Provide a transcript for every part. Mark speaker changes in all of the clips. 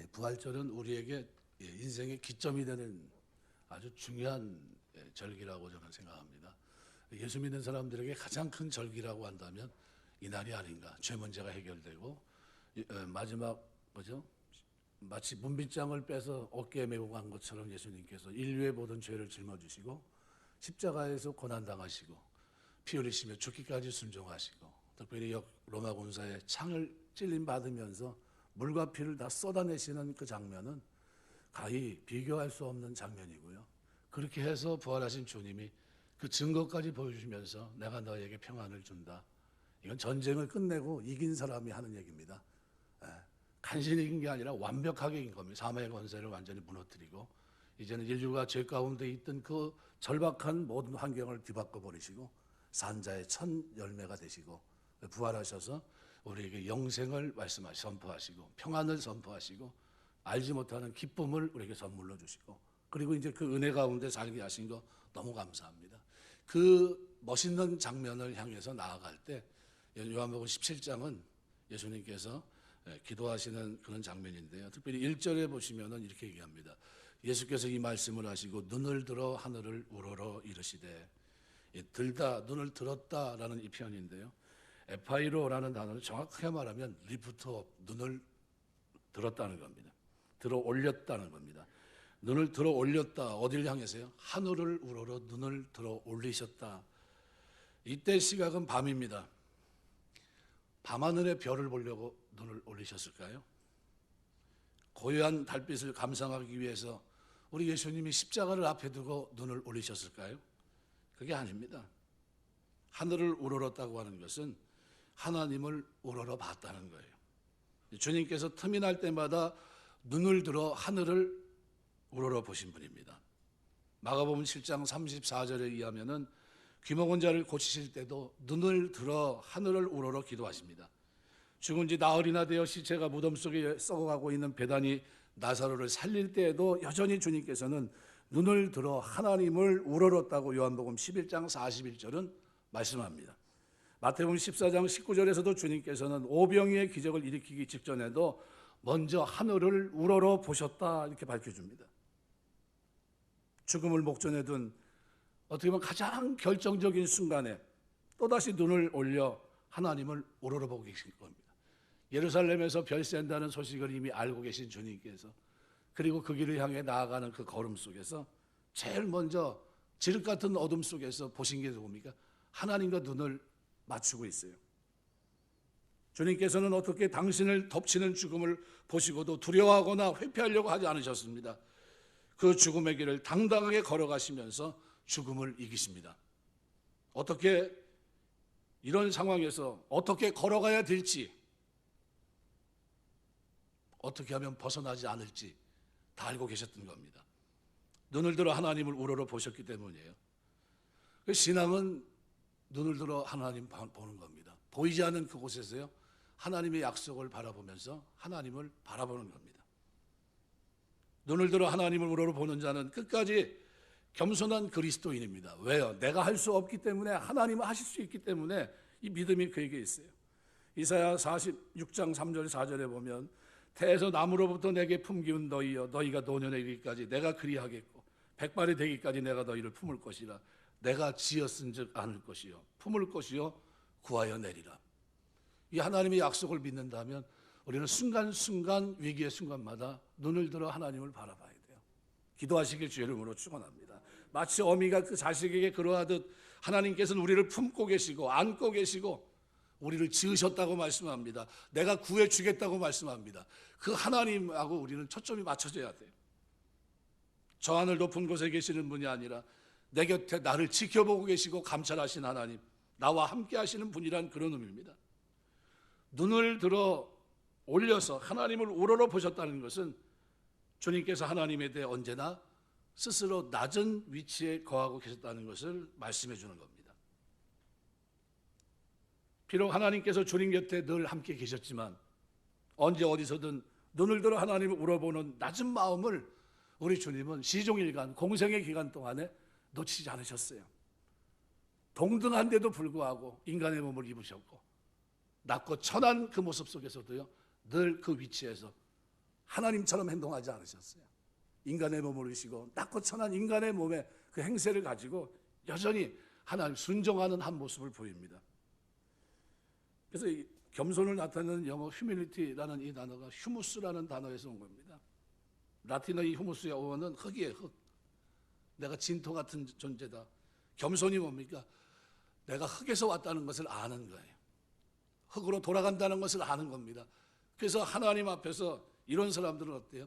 Speaker 1: 부활절은 우리에게 인생의 기점이 되는 아주 중요한 절기라고 저는 생각합니다. 예수 믿는 사람들에게 가장 큰 절기라고 한다면 이날이 아닌가. 죄 문제가 해결되고 마지막 마치 문빗장을 빼서 어깨에 메고 간 것처럼 예수님께서 인류의 모든 죄를 짊어지시고 십자가에서 고난당하시고 피 흘리시며 죽기까지 순종하시고 특별히 로마 군사의 창을 찔림 받으면서 물과 피를 다 쏟아내시는 그 장면은 가히 비교할 수 없는 장면이고요. 그렇게 해서 부활하신 주님이 그 증거까지 보여주시면서 내가 너에게 평안을 준다. 이건 전쟁을 끝내고 이긴 사람이 하는 얘기입니다. 간신히 이긴 게 아니라 완벽하게 이긴 겁니다. 사망의 권세를 완전히 무너뜨리고 이제는 인류가 죄 가운데 있던 그 절박한 모든 환경을 뒤바꿔 버리시고 산자의 첫 열매가 되시고 부활하셔서 우리에게 영생을 선포하시고 평안을 선포하시고 알지 못하는 기쁨을 우리에게 선물로 주시고 그리고 이제 그 은혜 가운데 살게 하신 거 너무 감사합니다. 그 멋있는 장면을 향해서 나아갈 때 요한복음 17장은 예수님께서 기도하시는 그런 장면인데요. 특별히 1절에 보시면은 이렇게 얘기합니다. 예수께서 이 말씀을 하시고 눈을 들어 하늘을 우러러 이르시되, 들다, 눈을 들었다라는 이 표현인데요. 에파이로라는 단어는 정확하게 말하면 리프트업, 눈을 들었다는 겁니다. 들어 올렸다는 겁니다. 눈을 들어 올렸다. 어디를 향해서요? 하늘을 우러러 눈을 들어 올리셨다. 이때 시각은 밤입니다. 밤하늘의 별을 보려고 눈을 올리셨을까요? 고요한 달빛을 감상하기 위해서 우리 예수님이 십자가를 앞에 두고 눈을 올리셨을까요? 그게 아닙니다. 하늘을 우러렀다고 하는 것은 하나님을 우러러 봤다는 거예요. 주님께서 틈이 날 때마다 눈을 들어 하늘을 우러러 보신 분입니다. 마가복음 7장 34절에 의하면은 귀먹은 자를 고치실 때도 눈을 들어 하늘을 우러러 기도하십니다. 죽은 지 나흘이나 되어 시체가 무덤 속에 썩어가고 있는 베다니 나사로를 살릴 때에도 여전히 주님께서는 눈을 들어 하나님을 우러렀다고 요한복음 11장 41절은 말씀합니다. 마태복음 14장 19절에서도 주님께서는 오병이의 기적을 일으키기 직전에도 먼저 하늘을 우러러 보셨다 이렇게 밝혀줍니다. 죽음을 목전에 둔 어떻게 보면 가장 결정적인 순간에 또다시 눈을 올려 하나님을 우러러 보고 계신 겁니다. 예루살렘에서 별 샌다는 소식을 이미 알고 계신 주님께서 그리고 그 길을 향해 나아가는 그 걸음 속에서 제일 먼저 지륵 같은 어둠 속에서 보신 게 누굽니까? 하나님과 눈을 맞추고 있어요. 주님께서는 어떻게 당신을 덮치는 죽음을 보시고도 두려워하거나 회피하려고 하지 않으셨습니다. 그 죽음의 길을 당당하게 걸어가시면서 죽음을 이기십니다. 어떻게 이런 상황에서 어떻게 걸어가야 될지, 어떻게 하면 벗어나지 않을지 다 알고 계셨던 겁니다. 눈을 들어 하나님을 우러러 보셨기 때문이에요. 신앙은 눈을 들어 하나님 보는 겁니다. 보이지 않는 그곳에서요, 하나님의 약속을 바라보면서 하나님을 바라보는 겁니다. 눈을 들어 하나님을 우러러 보는 자는 끝까지 겸손한 그리스도인입니다. 왜요? 내가 할 수 없기 때문에 하나님은 하실 수 있기 때문에 이 믿음이 그에게 있어요. 이사야 46장 3절 4절에 보면 태에서 나무로부터 내게 품기운 너희여 너희가 노년에 이르기까지 내가 그리하겠고 백발이 되기까지 내가 너희를 품을 것이라. 내가 지었은즉 않을 것이요 품을 것이요 구하여 내리라. 이 하나님의 약속을 믿는다면 우리는 순간순간 위기의 순간마다 눈을 들어 하나님을 바라봐야 돼요. 기도하시길 주의 이름으로 축원합니다. 마치 어미가 그 자식에게 그러하듯 하나님께서는 우리를 품고 계시고 안고 계시고 우리를 지으셨다고 말씀합니다. 내가 구해주겠다고 말씀합니다. 그 하나님하고 우리는 초점이 맞춰져야 돼요. 저 하늘 높은 곳에 계시는 분이 아니라 내 곁에 나를 지켜보고 계시고 감찰하신 하나님, 나와 함께 하시는 분이란 그런 의미입니다. 눈을 들어 올려서 하나님을 우러러 보셨다는 것은 주님께서 하나님에 대해 언제나 스스로 낮은 위치에 거하고 계셨다는 것을 말씀해 주는 겁니다. 비록 하나님께서 주님 곁에 늘 함께 계셨지만 언제 어디서든 눈을 들어 하나님을 우러보는 낮은 마음을 우리 주님은 시종일관 공생의 기간 동안에 놓치지 않으셨어요. 동등한데도 불구하고 인간의 몸을 입으셨고 낮고 천한 그 모습 속에서도요 늘 그 위치에서 하나님처럼 행동하지 않으셨어요. 인간의 몸을 입으시고 낮고 천한 인간의 몸의 그 행세를 가지고 여전히 하나님 순종하는 한 모습을 보입니다. 그래서 이 겸손을 나타내는 영어 humility라는 이 단어가 휴무스라는 단어에서 온 겁니다. 라틴어의 휴무스의 어원은 흙이에요. 흙. 내가 진토 같은 존재다. 겸손이 뭡니까? 내가 흙에서 왔다는 것을 아는 거예요. 흙으로 돌아간다는 것을 아는 겁니다. 그래서 하나님 앞에서 이런 사람들은 어때요?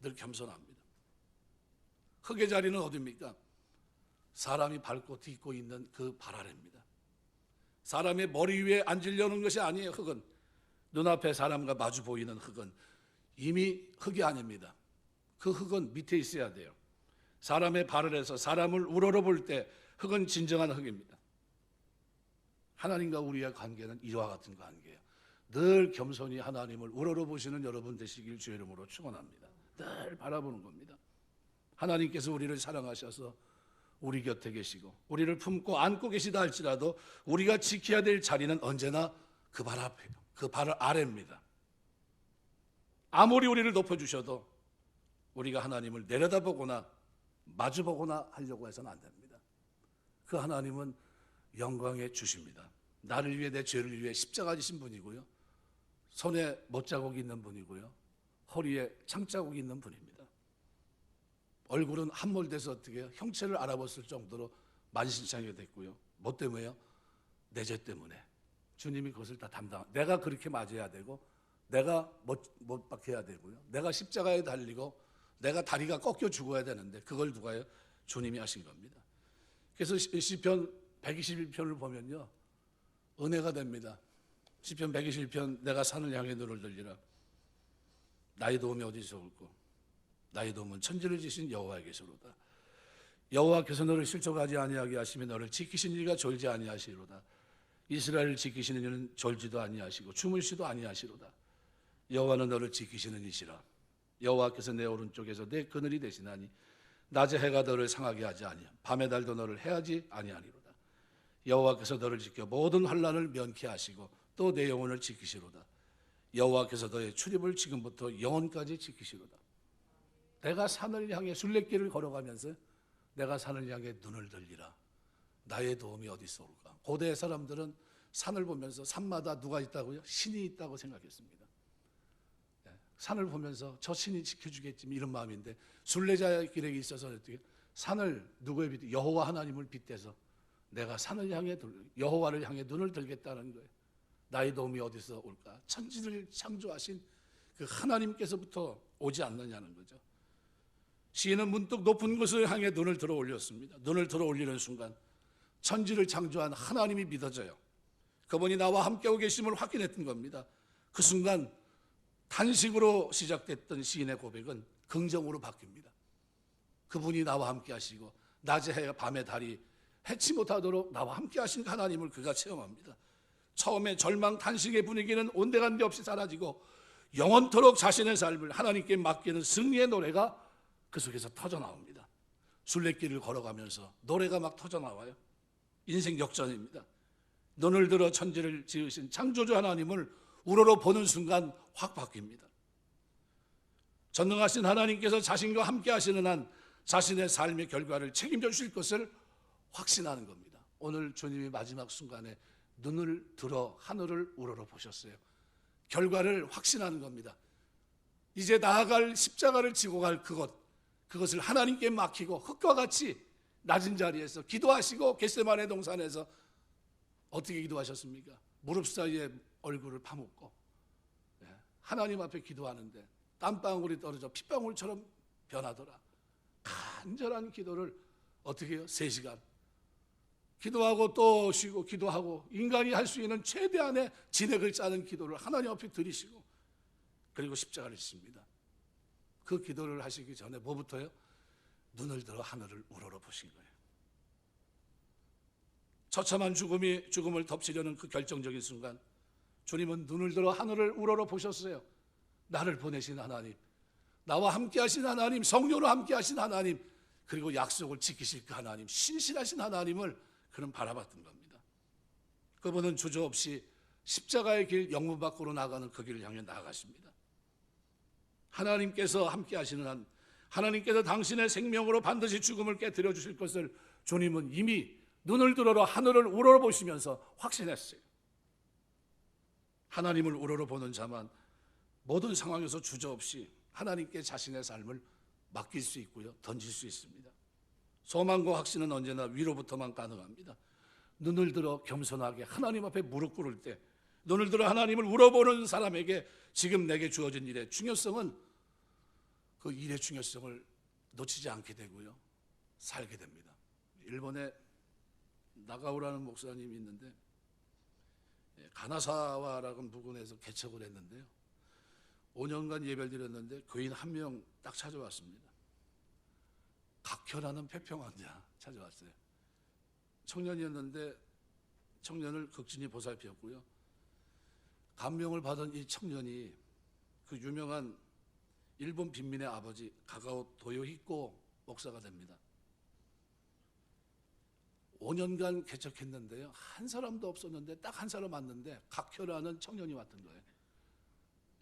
Speaker 1: 늘 겸손합니다. 흙의 자리는 어디입니까? 사람이 밟고 딛고 있는 그 발 아래입니다. 사람의 머리 위에 앉으려는 것이 아니에요. 흙은 눈앞에 사람과 마주 보이는 흙은 이미 흙이 아닙니다. 그 흙은 밑에 있어야 돼요. 사람의 발을 해서 사람을 우러러볼 때 흙은 진정한 흙입니다. 하나님과 우리의 관계는 이와 같은 관계예요. 늘 겸손히 하나님을 우러러보시는 여러분 되시길 주의 이름으로 축원합니다. 늘 바라보는 겁니다. 하나님께서 우리를 사랑하셔서 우리 곁에 계시고 우리를 품고 안고 계시다 할지라도 우리가 지켜야 될 자리는 언제나 그 발 앞에, 그 발 아래입니다. 아무리 우리를 높여주셔도 우리가 하나님을 내려다보거나 마주보거나 하려고 해서는 안 됩니다. 그 하나님은 영광의 주십니다. 나를 위해 내 죄를 위해 십자가 지신 분이고요. 손에 못자국이 있는 분이고요. 허리에 창자국이 있는 분입니다. 얼굴은 함몰돼서 어떻게 해요? 형체를 알아봤을 정도로 만신창이가 됐고요. 뭐 때문에요? 내 죄 때문에. 주님이 그것을 다 내가 그렇게 맞아야 되고 내가 못 박혀야 되고요. 내가 십자가에 달리고 내가 다리가 꺾여 죽어야 되는데 그걸 누가 해요? 주님이 하신 겁니다. 그래서 시편 121편을 보면요. 은혜가 됩니다. 시편 121편 내가 산을 향해 눈을 들리라. 나의 도움이 어디서 올고 나의 도움은 천지를 지신 여호와에게서로다. 여호와께서 너를 실족하지 아니하게 하시며 너를 지키신 이가 졸지 아니하시리로다. 이스라엘을 지키시는 이는 졸지도 아니하시고 주무시도 아니하시로다. 여호와는 너를 지키시는 이시라. 여호와께서 내 오른쪽에서 내 그늘이 되시나니 낮에 해가 너를 상하게 하지 아니하 밤의 달도 너를 해하지 아니하리로다. 여호와께서 너를 지켜 모든 환난을 면케 하시고 또 내 영혼을 지키시로다. 여호와께서 너의 출입을 지금부터 영원까지 지키시로다. 내가 산을 향해 순례길을 걸어가면서 내가 산을 향해 눈을 들리라. 나의 도움이 어디서 올까? 고대 사람들은 산을 보면서 산마다 누가 있다고요? 신이 있다고 생각했습니다. 산을 보면서 저 신이 지켜주겠지 이런 마음인데 순례자의 길에 있어서 어떻게 산을 누구에 빗대? 여호와 하나님을 빗대서 내가 산을 향해 여호와를 향해 눈을 들겠다는 거예요. 나의 도움이 어디서 올까? 천지를 창조하신 그 하나님께서부터 오지 않느냐는 거죠. 시인은 문득 높은 곳을 향해 눈을 들어 올렸습니다. 눈을 들어 올리는 순간 천지를 창조한 하나님이 믿어져요. 그분이 나와 함께하고 계심을 확인했던 겁니다. 그 순간 단식으로 시작됐던 시인의 고백은 긍정으로 바뀝니다. 그분이 나와 함께 하시고 낮에 해와 밤의 달이 해치 못하도록 나와 함께 하신 하나님을 그가 체험합니다. 처음에 절망 단식의 분위기는 온데간데 없이 사라지고 영원토록 자신의 삶을 하나님께 맡기는 승리의 노래가 그 속에서 터져나옵니다. 순례길을 걸어가면서 노래가 막 터져나와요. 인생 역전입니다. 눈을 들어 천지를 지으신 창조주 하나님을 우러러 보는 순간 확 바뀝니다. 전능하신 하나님께서 자신과 함께 하시는 한 자신의 삶의 결과를 책임져 주실 것을 확신하는 겁니다. 오늘 주님이 마지막 순간에 눈을 들어 하늘을 우러러 보셨어요. 결과를 확신하는 겁니다. 이제 나아갈 십자가를 지고 갈 그것을 하나님께 맡기고 흙과 같이 낮은 자리에서 기도하시고 겟세마네 동산에서 어떻게 기도하셨습니까? 무릎 사이에 얼굴을 파묻고 하나님 앞에 기도하는데 땀방울이 떨어져 핏방울처럼 변하더라. 간절한 기도를 어떻게 해요? 3시간 기도하고 또 쉬고 기도하고 인간이 할 수 있는 최대한의 진액을 짜는 기도를 하나님 앞에 드리시고 그리고 십자가를 지십니다. 그 기도를 하시기 전에 뭐부터요? 눈을 들어 하늘을 우러러 보신 거예요. 처참한 죽음을 덮치려는 그 결정적인 순간 주님은 눈을 들어 하늘을 우러러 보셨어요. 나를 보내신 하나님, 나와 함께 하신 하나님, 성령으로 함께 하신 하나님, 그리고 약속을 지키실 그 하나님, 신실하신 하나님을 그는 바라봤던 겁니다. 그분은 주저없이 십자가의 길 영문 밖으로 나가는 그 길을 향해 나아가십니다. 하나님께서 함께 하시는 한, 하나님께서 당신의 생명으로 반드시 죽음을 깨뜨려 주실 것을 주님은 이미 눈을 들어라 하늘을 우러러보시면서 확신했어요. 하나님을 우러러보는 자만 모든 상황에서 주저없이 하나님께 자신의 삶을 맡길 수 있고요, 던질 수 있습니다. 소망과 확신은 언제나 위로부터만 가능합니다. 눈을 들어 겸손하게 하나님 앞에 무릎 꿇을 때, 눈을 들어 하나님을 울어보는 사람에게 지금 내게 주어진 일의 중요성은, 그 일의 중요성을 놓치지 않게 되고요, 살게 됩니다. 일본에 나가오라는 목사님이 있는데, 가나사와라는 부근에서 개척을 했는데요, 5년간 예배를 드렸는데 교인 한 명 딱 찾아왔습니다. 각혈하는 폐평 환자 찾아왔어요. 청년이었는데 청년을 극진히 보살피었고요, 감명을 받은 이 청년이 그 유명한 일본 빈민의 아버지 가가오 도요히코 목사가 됩니다. 5년간 개척했는데요, 한 사람도 없었는데 딱 한 사람 왔는데 각혈하는 청년이 왔던 거예요.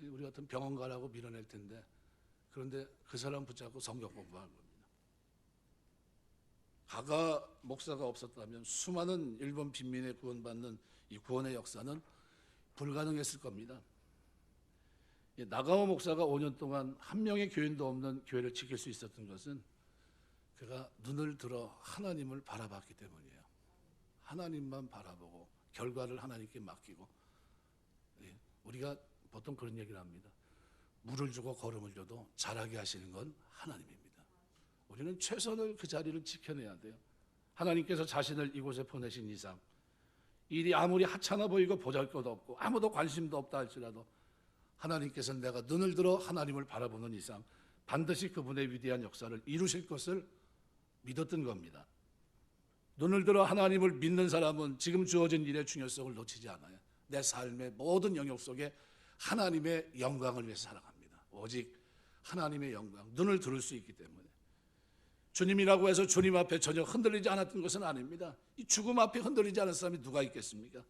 Speaker 1: 우리 같은 병원 가라고 밀어낼 텐데, 그런데 그 사람 붙잡고 성경 공부한 겁니다. 가가 목사가 없었다면 수많은 일본 빈민의 구원받는 이 구원의 역사는 불가능했을 겁니다. 나가오 목사가 5년 동안 한 명의 교인도 없는 교회를 지킬 수 있었던 것은 그가 눈을 들어 하나님을 바라봤기 때문이에요. 하나님만 바라보고 결과를 하나님께 맡기고. 우리가 보통 그런 얘기를 합니다. 물을 주고 거름을 줘도 자라게 하시는 건 하나님입니다. 우리는 최선을 그 자리를 지켜내야 돼요. 하나님께서 자신을 이곳에 보내신 이상, 일이 아무리 하찮아 보이고 보잘것 없고 아무도 관심도 없다 할지라도 하나님께서는 내가 눈을 들어 하나님을 바라보는 이상 반드시 그분의 위대한 역사를 이루실 것을 믿었던 겁니다. 눈을 들어 하나님을 믿는 사람은 지금 주어진 일의 중요성을 놓치지 않아요. 내 삶의 모든 영역 속에 하나님의 영광을 위해서 살아갑니다. 오직 하나님의 영광, 눈을 들을 수 있기 때문에. 주님이라고 해서 주님 앞에 전혀 흔들리지 않았던 것은 아닙니다. 이 죽음 앞에 흔들리지 않은 사람이 누가 있겠습니까?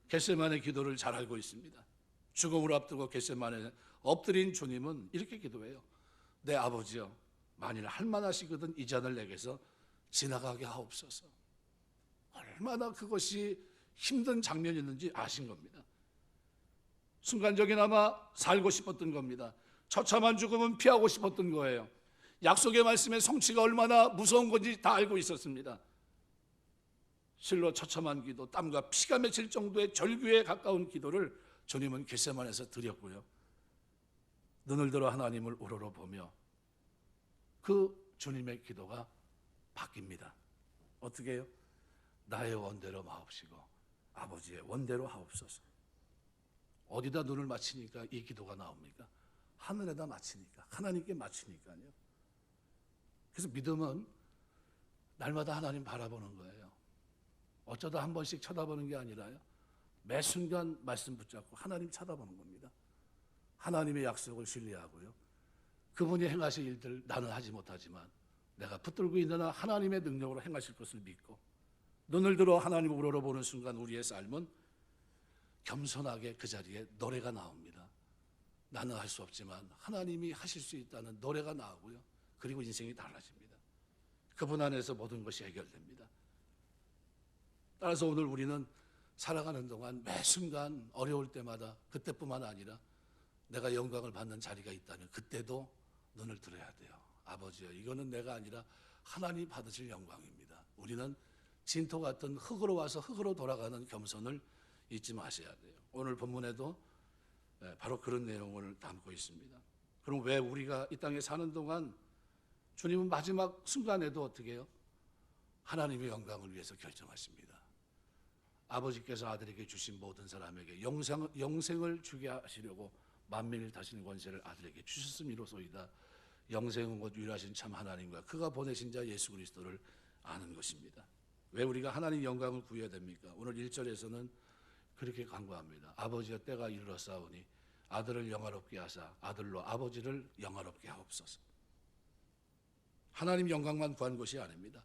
Speaker 1: 겟세마네 기도를 잘 알고 있습니다. 죽음을 앞두고 겟세마네 엎드린 주님은 이렇게 기도해요. 내 아버지여, 만일 할만하시거든 이 잔을 내게서 지나가게 하옵소서. 얼마나 그것이 힘든 장면이었는지 아신 겁니다. 순간적이나마 살고 싶었던 겁니다. 처참한 죽음은 피하고 싶었던 거예요. 약속의 말씀의 성취가 얼마나 무서운 건지 다 알고 있었습니다. 실로 처참한 기도, 땀과 피가 맺힐 정도의 절규에 가까운 기도를 주님은 겟세마네에서 드렸고요, 눈을 들어 하나님을 우러러보며 그 주님의 기도가 바뀝니다. 어떻게 해요? 나의 원대로 마옵시고 아버지의 원대로 하옵소서. 어디다 눈을 맞추니까 이 기도가 나옵니까? 하늘에다 맞추니까, 하나님께 맞추니까요. 그래서 믿음은 날마다 하나님 바라보는 거예요. 어쩌다 한 번씩 쳐다보는 게 아니라요, 매 순간 말씀 붙잡고 하나님 쳐다보는 겁니다. 하나님의 약속을 신뢰하고요, 그분이 행하실 일들 나는 하지 못하지만 내가 붙들고 있는 한 하나님의 능력으로 행하실 것을 믿고, 눈을 들어 하나님을 우러러보는 순간 우리의 삶은 겸손하게 그 자리에 노래가 나옵니다. 나는 할 수 없지만 하나님이 하실 수 있다는 노래가 나오고요, 그리고 인생이 달라집니다. 그분 안에서 모든 것이 해결됩니다. 따라서 오늘 우리는 살아가는 동안 매 순간 어려울 때마다, 그때뿐만 아니라 내가 영광을 받는 자리가 있다면 그때도 눈을 들어야 돼요. 아버지요, 이거는 내가 아니라 하나님 받으실 영광입니다. 우리는 진토 같은 흙으로 와서 흙으로 돌아가는 겸손을 잊지 마셔야 돼요. 오늘 본문에도 바로 그런 내용을 담고 있습니다. 그럼 왜 우리가 이 땅에 사는 동안 주님은 마지막 순간에도 어떻게 해요? 하나님의 영광을 위해서 결정하십니다. 아버지께서 아들에게 주신 모든 사람에게 영생을 주게 하시려고 만민을 다스리는 권세를 아들에게 주셨음이로소이다. 영생은 곧 유일하신 참 하나님과 그가 보내신 자 예수 그리스도를 아는 것입니다. 왜 우리가 하나님 영광을 구해야 됩니까? 오늘 1절에서는 그렇게 간구합니다. 아버지여, 때가 이르렀사오니 아들을 영화롭게 하사 아들로 아버지를 영화롭게 하옵소서. 하나님 영광만 구한 것이 아닙니다.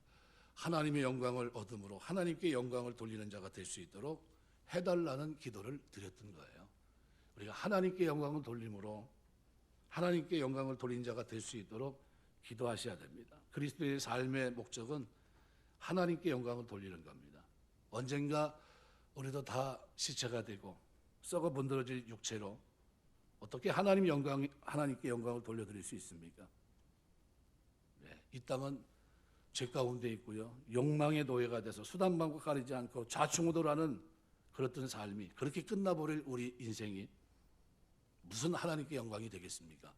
Speaker 1: 하나님의 영광을 얻음으로 하나님께 영광을 돌리는 자가 될 수 있도록 해달라는 기도를 드렸던 거예요. 우리가 하나님께 영광을 돌림으로 하나님께 영광을 돌린 자가 될 수 있도록 기도하셔야 됩니다. 그리스도의 삶의 목적은 하나님께 영광을 돌리는 겁니다. 언젠가 우리도 다 시체가 되고 썩어 문드러질 육체로 어떻게 하나님께 영광을 돌려드릴 수 있습니까? 네, 이 땅은 죄 가운데 있고요. 욕망의 노예가 돼서 수단방법 가리지 않고 좌충우돌하는 그렇던 삶이 그렇게 끝나버릴 우리 인생이 무슨 하나님께 영광이 되겠습니까?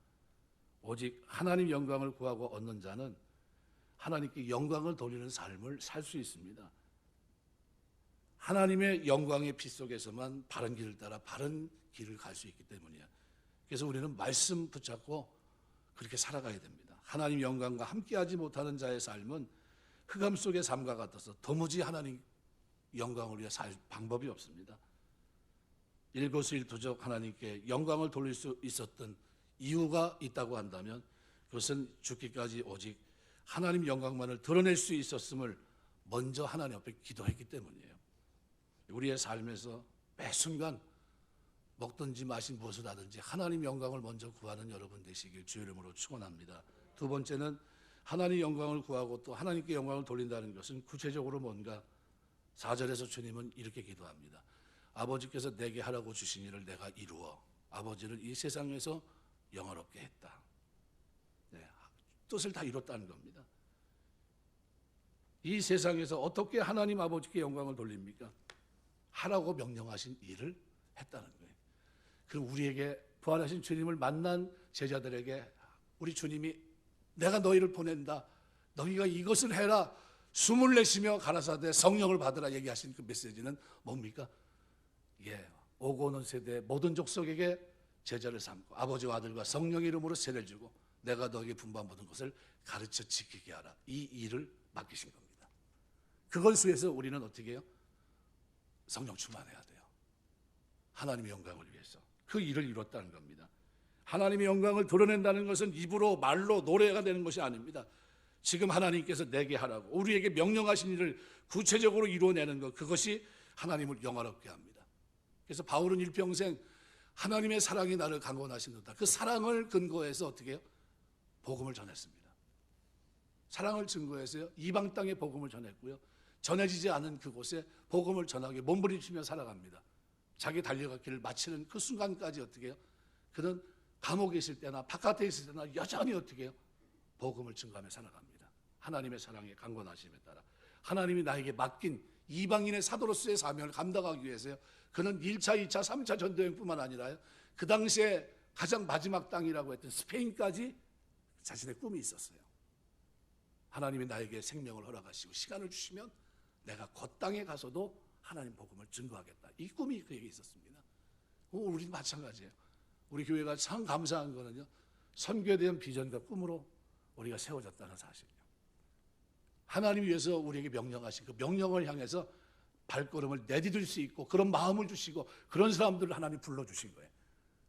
Speaker 1: 오직 하나님 영광을 구하고 얻는 자는 하나님께 영광을 돌리는 삶을 살 수 있습니다. 하나님의 영광의 빛 속에서만 바른 길을 따라 바른 길을 갈 수 있기 때문이야. 그래서 우리는 말씀 붙잡고 그렇게 살아가야 됩니다. 하나님 영광과 함께하지 못하는 자의 삶은 흑암 속의 삶과 같아서 도무지 하나님 영광을 위해 살 방법이 없습니다. 일거수일투족 하나님께 영광을 돌릴 수 있었던 이유가 있다고 한다면 그것은 죽기까지 오직 하나님 영광만을 드러낼 수 있었음을 먼저 하나님 앞에 기도했기 때문이에요. 우리의 삶에서 매 순간 먹든지 마신 무엇을 하든지 하나님 영광을 먼저 구하는 여러분 되시길 주의 이름으로 축원합니다. 두 번째는 하나님 영광을 구하고 또 하나님께 영광을 돌린다는 것은 구체적으로 뭔가 4절에서 주님은 이렇게 기도합니다. 아버지께서 내게 하라고 주신 일을 내가 이루어 아버지를 이 세상에서 영화롭게 했다. 네, 뜻을 다 이뤘다는 겁니다. 이 세상에서 어떻게 하나님 아버지께 영광을 돌립니까? 하라고 명령하신 일을 했다는 거예요. 그럼 우리에게 부활하신 주님을 만난 제자들에게 우리 주님이 내가 너희를 보낸다. 너희가 이것을 해라. 숨을 내쉬며 가라사대 성령을 받으라 얘기하신 그 메시지는 뭡니까? 오고 오는 세대 모든 족속에게 제자를 삼고 아버지와 아들과 성령의 이름으로 세례를 주고 내가 너에게 분부한 모든 것을 가르쳐 지키게 하라. 이 일을 맡기신 겁니다. 그걸 위해서 우리는 어떻게 해요? 성령 충만해야 돼요. 하나님의 영광을 위해서 그 일을 이뤘다는 겁니다. 하나님의 영광을 드러낸다는 것은 입으로 말로 노래가 되는 것이 아닙니다. 지금 하나님께서 내게 하라고 우리에게 명령하신 일을 구체적으로 이루어내는 것, 그것이 하나님을 영화롭게 합니다. 그래서 바울은 일평생 하나님의 사랑이 나를 강권하시는다. 그 사랑을 근거해서 어떻게 해요? 복음을 전했습니다. 사랑을 증거해서요, 이방 땅에 복음을 전했고요, 전해지지 않은 그곳에 복음을 전하게 몸부림치며 살아갑니다. 자기 달려갈 길을 마치는 그 순간까지 어떻게 해요? 그는 감옥에 있을 때나 바깥에 있을 때나 여전히 어떻게 해요? 복음을 증거하며 살아갑니다. 하나님의 사랑에 강권하심에 따라 하나님이 나에게 맡긴 이방인의 사도로서의 사명을 감당하기 위해서요, 그는 1차, 2차, 3차 전도여행뿐만 아니라요, 그 당시에 가장 마지막 땅이라고 했던 스페인까지 자신의 꿈이 있었어요. 하나님이 나에게 생명을 허락하시고 시간을 주시면 내가 그 땅에 가서도 하나님 복음을 증거하겠다. 이 꿈이 그에게 있었습니다. 우리도 마찬가지예요. 우리 교회가 참 감사한 거는요, 선교에 대한 비전과 꿈으로 우리가 세워졌다는 사실이에요. 하나님 위해서 우리에게 명령하신 그 명령을 향해서 발걸음을 내디딜 수 있고 그런 마음을 주시고 그런 사람들을 하나님 불러주신 거예요.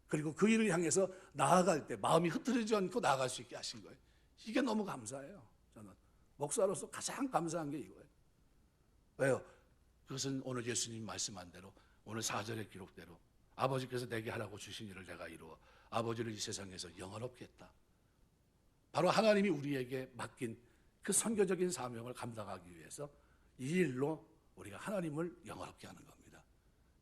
Speaker 1: 그리고 그 일을 향해서 나아갈 때 마음이 흐트러지지 않고 나아갈 수 있게 하신 거예요. 이게 너무 감사해요. 저는 목사로서 가장 감사한 게 이거예요. 왜요? 그것은 오늘 예수님 말씀한 대로 오늘 4절의 기록대로 아버지께서 내게 하라고 주신 일을 내가 이루어 아버지를 이 세상에서 영원롭게 했다. 바로 하나님이 우리에게 맡긴 그 선교적인 사명을 감당하기 위해서 이 일로 우리가 하나님을 영원롭게 하는 겁니다.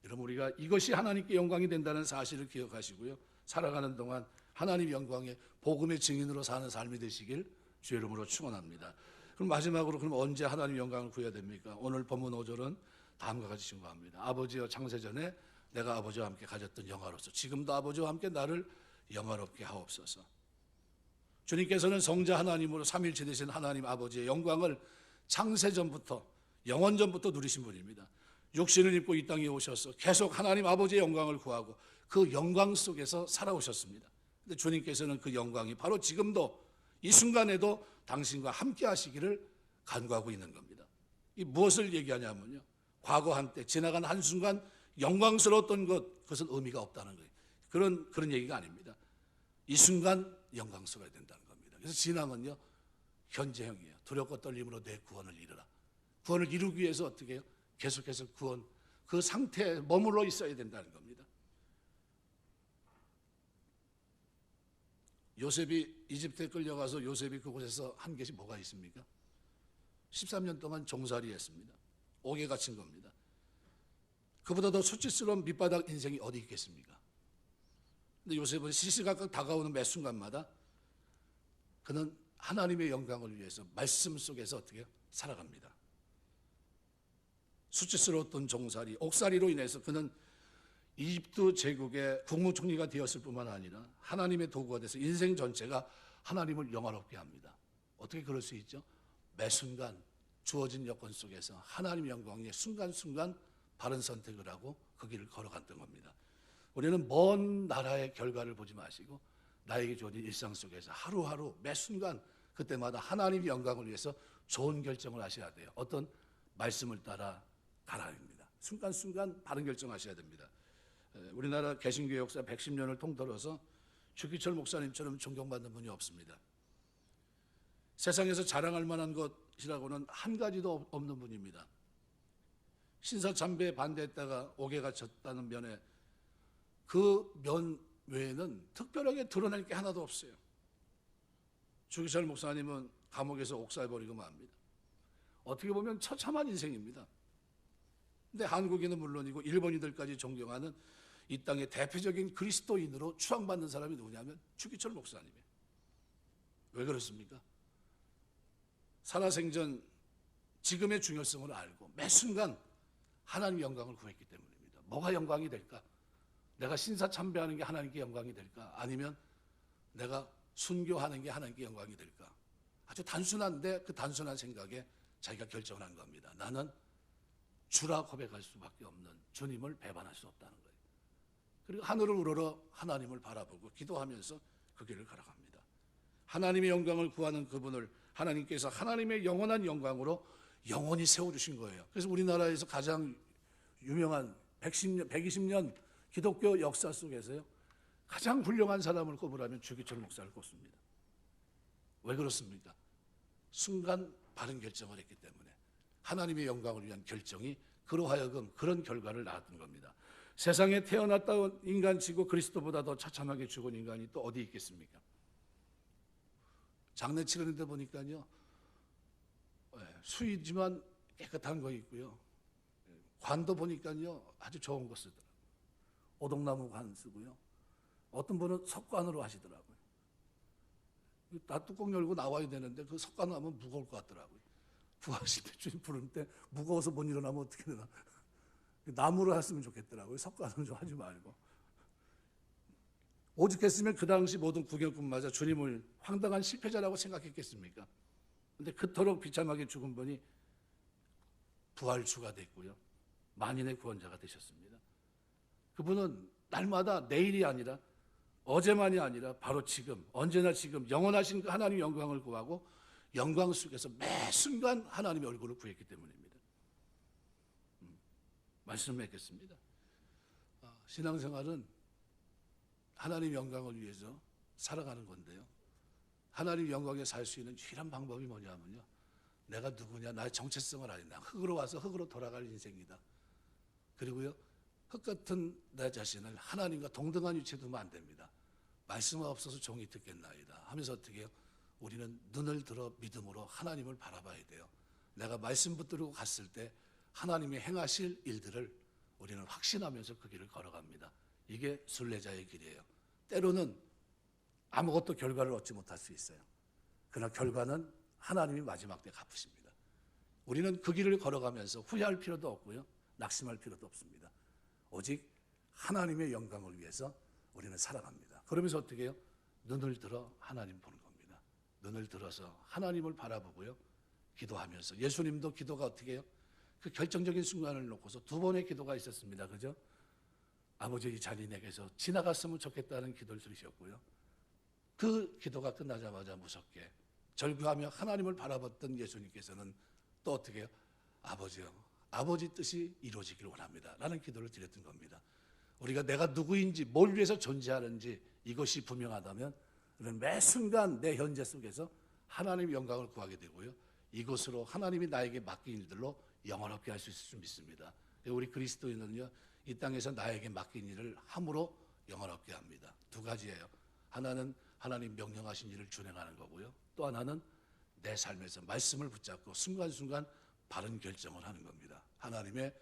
Speaker 1: 여러분, 우리가 이것이 하나님께 영광이 된다는 사실을 기억하시고요, 살아가는 동안 하나님 영광의 복음의 증인으로 사는 삶이 되시길 주의 이름으로 축원합니다. 그럼 마지막으로 그럼 언제 하나님 영광을 구해야 됩니까? 오늘 본문 5절은 다음과 같이 증거합니다. 아버지여, 창세전에 내가 아버지와 함께 가졌던 영화로서 지금도 아버지와 함께 나를 영화롭게 하옵소서. 주님께서는 성자 하나님으로 삼일체 되신 하나님 아버지의 영광을 창세전부터 영원전부터 누리신 분입니다. 육신을 입고 이 땅에 오셔서 계속 하나님 아버지의 영광을 구하고 그 영광 속에서 살아오셨습니다. 근데 주님께서는 그 영광이 바로 지금도 이 순간에도 당신과 함께 하시기를 간구하고 있는 겁니다. 이 무엇을 얘기하냐면요, 과거 한때 지나간 한순간 영광스러웠던 그것은 의미가 없다는 거예요. 그런 얘기가 아닙니다. 이 순간 영광스러워야 된다는 겁니다. 그래서 진앙은요, 현재형이에요. 두렵고 떨림으로 내 구원을 이루라. 구원을 이루기 위해서 어떻게 해요? 계속해서 구원, 그 상태에 머물러 있어야 된다는 겁니다. 요셉이 이집트에 끌려가서 요셉이 그곳에서 한 것이 뭐가 있습니까? 13년 동안 종살이 했습니다. 옥에 갇힌 겁니다. 그보다 더 수치스러운 밑바닥 인생이 어디 있겠습니까? 근데 요셉은 시시각각 다가오는 매 순간마다 그는 하나님의 영광을 위해서 말씀 속에서 어떻게 살아갑니다. 수치스러웠던 종살이, 옥살이로 인해서 그는 이집트 제국의 국무총리가 되었을 뿐만 아니라 하나님의 도구가 돼서 인생 전체가 하나님을 영화롭게 합니다. 어떻게 그럴 수 있죠? 매 순간 주어진 여건 속에서 하나님의 영광에 순간순간 바른 선택을 하고 그 길을 걸어갔던 겁니다. 우리는 먼 나라의 결과를 보지 마시고 나에게 주어진 일상 속에서 하루하루 매 순간 그때마다 하나님의 영광을 위해서 좋은 결정을 하셔야 돼요. 어떤 말씀을 따라 가라입니다. 순간순간 바른 결정하셔야 됩니다. 우리나라 개신교 역사 110년을 통틀어서 주기철 목사님처럼 존경받는 분이 없습니다. 세상에서 자랑할 만한 것이라고는 한 가지도 없는 분입니다. 신사참배에 반대했다가 옥에 갇혔다는 면에 그 면 외에는 특별하게 드러낼 게 하나도 없어요. 주기철 목사님은 감옥에서 옥살버리고 맙니다. 어떻게 보면 처참한 인생입니다. 근데 한국인은 물론이고 일본인들까지 존경하는 이 땅의 대표적인 그리스도인으로 추앙받는 사람이 누구냐면 주기철 목사님이에요. 왜 그렇습니까? 살아생전 지금의 중요성을 알고 매 순간 하나님의 영광을 구했기 때문입니다. 뭐가 영광이 될까? 내가 신사참배하는 게 하나님께 영광이 될까? 아니면 내가 순교하는 게 하나님께 영광이 될까? 아주 단순한데 그 단순한 생각에 자기가 결정을 한 겁니다. 나는 주라 고백할 수밖에 없는 주님을 배반할 수 없다는 거예요. 그리고 하늘을 우러러 하나님을 바라보고 기도하면서 그 길을 걸어갑니다. 하나님의 영광을 구하는 그분을 하나님께서 하나님의 영원한 영광으로 영원히 세워주신 거예요. 그래서 우리나라에서 가장 유명한 120년 기독교 역사 속에서요, 가장 훌륭한 사람을 꼽으라면 주기철 목사를 꼽습니다. 왜 그렇습니까? 순간 바른 결정을 했기 때문에 하나님의 영광을 위한 결정이 그로 하여금 그런 결과를 낳았던 겁니다. 세상에 태어났다 온 인간치고 그리스도보다 더 처참하게 죽은 인간이 또 어디 있겠습니까? 장례 치르는데 보니까요, 수이지만 깨끗한 거 있고요, 관도 보니까요 아주 좋은 거 쓰더라고요. 오동나무 관 쓰고요, 어떤 분은 석관으로 하시더라고요. 다 뚜껑 열고 나와야 되는데 그 석관으로 하면 무거울 것 같더라고요. 부하실 때 주님 부를 때 무거워서 못 일어나면 어떻게 되나. 나무로 했으면 좋겠더라고요. 석관은 좀 하지 말고. 오죽했으면 그 당시 모든 구경꾼마저 주님을 황당한 실패자라고 생각했겠습니까? 그런데 그토록 비참하게 죽은 분이 부활주가 됐고요, 만인의 구원자가 되셨습니다. 그분은 날마다 내일이 아니라 어제만이 아니라 바로 지금, 언제나 지금 영원하신 그 하나님의 영광을 구하고 영광 속에서 매 순간 하나님의 얼굴을 구했기 때문입니다. 말씀을 맺겠습니다. 신앙생활은 하나님의 영광을 위해서 살아가는 건데요, 하나님의 영광에 살 수 있는 유일한 방법이 뭐냐면요, 내가 누구냐, 나의 정체성을 알린다. 흙으로 와서 흙으로 돌아갈 인생이다. 그리고요, 흙 같은 내 자신을 하나님과 동등한 위치에 두면 안 됩니다. 말씀 없어서 종이 듣겠나이다 하면서 어떻게 해요? 우리는 눈을 들어 믿음으로 하나님을 바라봐야 돼요. 내가 말씀 붙들고 갔을 때 하나님이 행하실 일들을 우리는 확신하면서 그 길을 걸어갑니다. 이게 순례자의 길이에요. 때로는 아무것도 결과를 얻지 못할 수 있어요. 그러나 결과는 하나님이 마지막 때 갚으십니다. 우리는 그 길을 걸어가면서 후회할 필요도 없고요, 낙심할 필요도 없습니다. 오직 하나님의 영광을 위해서 우리는 살아갑니다. 그러면서 어떻게 해요? 눈을 들어 하나님 보는 겁니다. 눈을 들어서 하나님을 바라보고요, 기도하면서. 예수님도 기도가 어떻게 해요? 그 결정적인 순간을 놓고서 두 번의 기도가 있었습니다. 그죠? 아버지, 이 잔인에게서 지나갔으면 좋겠다는 기도를 들으셨고요, 그 기도가 끝나자마자 무섭게 절규하며 하나님을 바라봤던 예수님께서는 또 어떻게 해요? 아버지요, 아버지 뜻이 이루어지길 원합니다 라는 기도를 드렸던 겁니다. 우리가 내가 누구인지, 뭘 위해서 존재하는지 이것이 분명하다면 우리는 매 순간 내 현재 속에서 하나님의 영광을 구하게 되고요, 이것으로 하나님이 나에게 맡긴 일들로 영원롭게 할 수 있을 줄 믿습니다. 우리 그리스도인은요, 이 땅에서 나에게 맡긴 일을 함으로 영원롭게 합니다. 두 가지예요. 하나는 하나님 명령하신 일을 준행하는 거고요. 또 하나는 내 삶에서 말씀을 붙잡고 순간순간 바른 결정을 하는 겁니다. 하나님의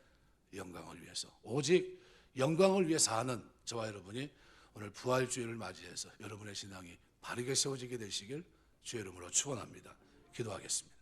Speaker 1: 영광을 위해서, 오직 영광을 위해 사는 저와 여러분이 오늘 부활주일을 맞이해서 여러분의 신앙이 바르게 세워지게 되시길 주의 이름으로 축원합니다. 기도하겠습니다.